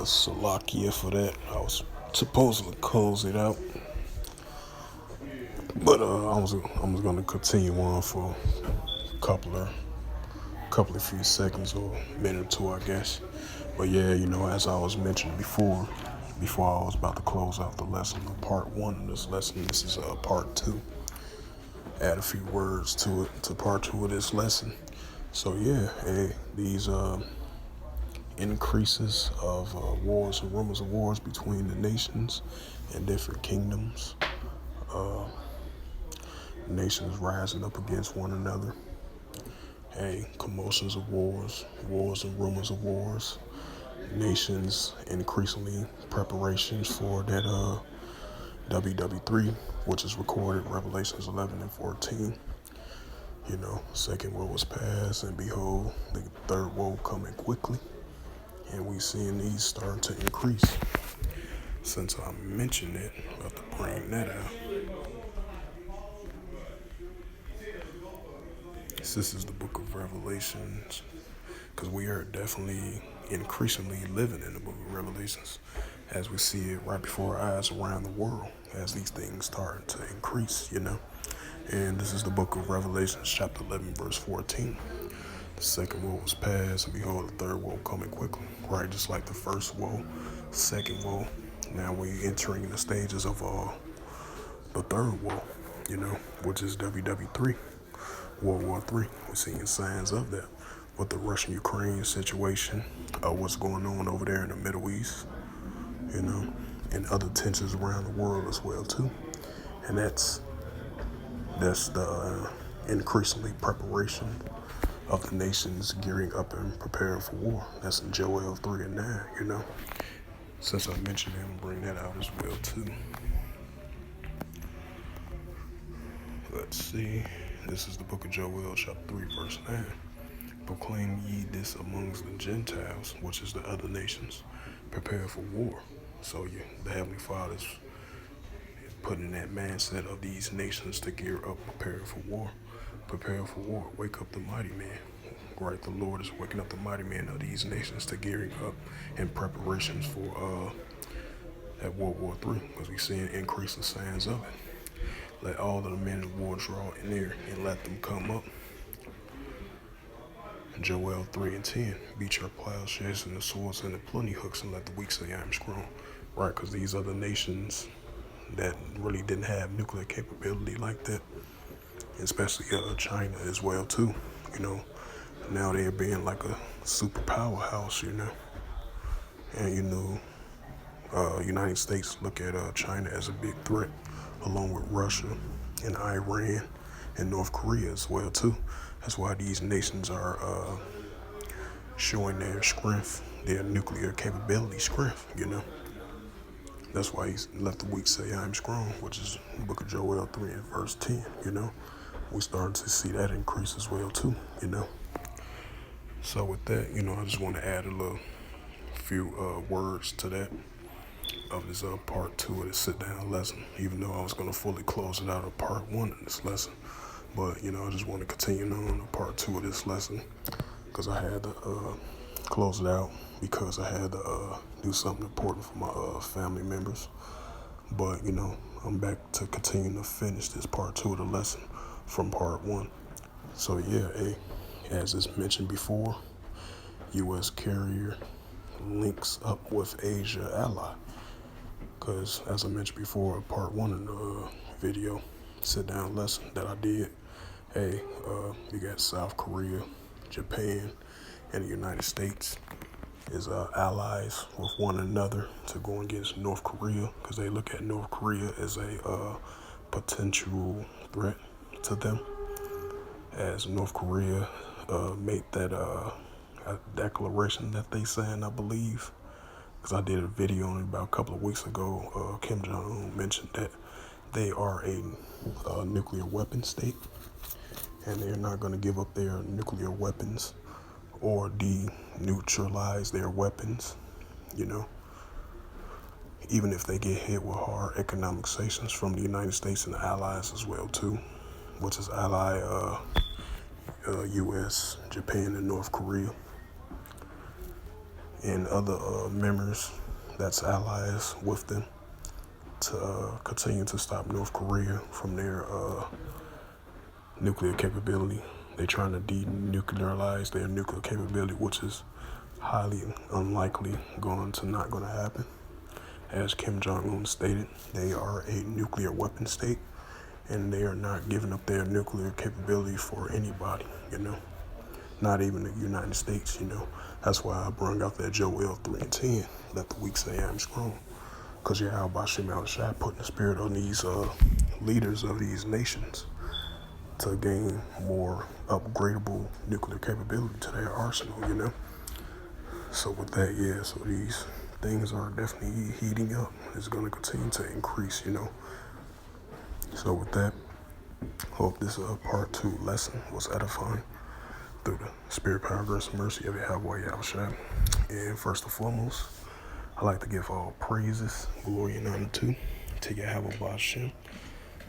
Salakia for that. I was supposed to close it out, but I was gonna continue on for a couple of few seconds or a minute or two, I guess. But yeah, as I was mentioning before I was about to close out the lesson, part one of this lesson. This is part two. Add a few words to it to part two of this lesson. So yeah, these increases of wars and rumors of wars between the nations and different kingdoms. Nations rising up against one another. Commotions of wars and rumors of wars. Nations increasingly preparations for that WW3, which is recorded Revelations 11 and 14. Second woe was past, and behold, the third woe coming quickly. And we seeing these starting to increase. Since I mentioned it, I'm about to bring that out. This is the book of Revelations, because we are definitely increasingly living in the book of Revelations as we see it right before our eyes around the world as these things start to increase, And this is the book of Revelations, chapter 11, verse 14. The second woe was past, and behold, the third woe coming quickly. Right, just like the first woe, second woe. Now we entering the stages of the third woe, which is WW3, World War III. We're seeing signs of that with the Russian-Ukraine situation, what's going on over there in the Middle East, and other tensions around the world as well too. And that's the increasingly preparation of the nations gearing up and preparing for war. That's in Joel 3 and 9, Since I mentioned it, I'm bring that out as well too. Let's see. This is the book of Joel, chapter 3, verse 9. Proclaim ye this amongst the Gentiles, which is the other nations. Prepare for war. So the Heavenly Father's putting in that mindset of these nations to gear up, prepare for war. Prepare for war. Wake up the mighty man. Right, the Lord is waking up the mighty men of these nations to gearing up in preparations for at World War III, because we're seeing increasing signs of it. Let all of the men of war draw near and let them come up. Joel 3 and 10. Beat your plowshares and the swords and the plenty hooks, and let the weak say I am strong. Right, because these other nations that really didn't have nuclear capability like that, especially China as well too, now they're being like a super powerhouse, and United States look at China as a big threat, along with Russia and Iran and North Korea as well too. That's why these nations are showing their strength, their nuclear capability strength, That's why he's let the weak say I am strong, which is the book of Joel 3 and verse 10, We starting to see that increase as well too, So with that, I just want to add a few words to that of this part two of the sit down lesson, even though I was going to fully close it out of part one of this lesson. But, I just want to continue on to part two of this lesson because I had to close it out because I had to do something important for my family members. But, I'm back to continue to finish this part two of the lesson from part one. So, yeah, as is mentioned before, U.S. carrier links up with Asia ally. Because, as I mentioned before, part one of the video, sit-down lesson that I did, you got South Korea, Japan, and the United States is allies with one another to go against North Korea, because they look at North Korea as a potential threat to them, as North Korea made that declaration that they signed, I believe, because I did a video on it about a couple of weeks ago. Kim Jong-un mentioned that they are a nuclear weapon state, and they're not going to give up their nuclear weapons or deneutralize their weapons, even if they get hit with hard economic sanctions from the United States and the allies as well too, which is ally U.S., Japan, and North Korea. and other members that's allies with them to continue to stop North Korea from their nuclear capability. They're trying to denuclearize their nuclear capability, which is highly unlikely not going to happen. As Kim Jong-un stated, they are a nuclear weapon state, and they are not giving up their nuclear capability for anybody, not even the United States, That's why I brought out that Joel 3:10, let the weak say I am strong. Because Yahweh Shem Shai putting the spirit on these leaders of these nations to gain more upgradable nuclear capability to their arsenal, So with that, so these things are definitely heating up. It's going to continue to increase, So with that, hope this part 2 lesson was edifying through the spirit, power, grace, and mercy of Yahweh Yahushua. And first and foremost, I like to give all praises, glory, and honor to Yahweh Ba'ashem,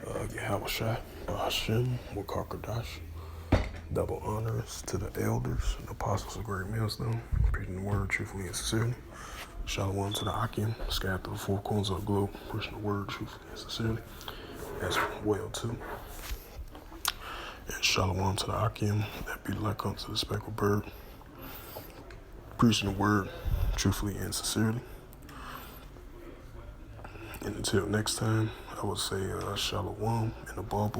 Yahushua, Ba'ashem, Wakakadash. Double honors to the elders and apostles of Great Millstone, preaching the word truthfully and sincerely. Shalom to the Akim, scattered to the four corners of the globe, preaching the word truthfully and sincerely, as well too. And shalom to the Akim, that be like unto the speckled bird, preaching the word truthfully and sincerely. And until next time, I would say shalom and a ball.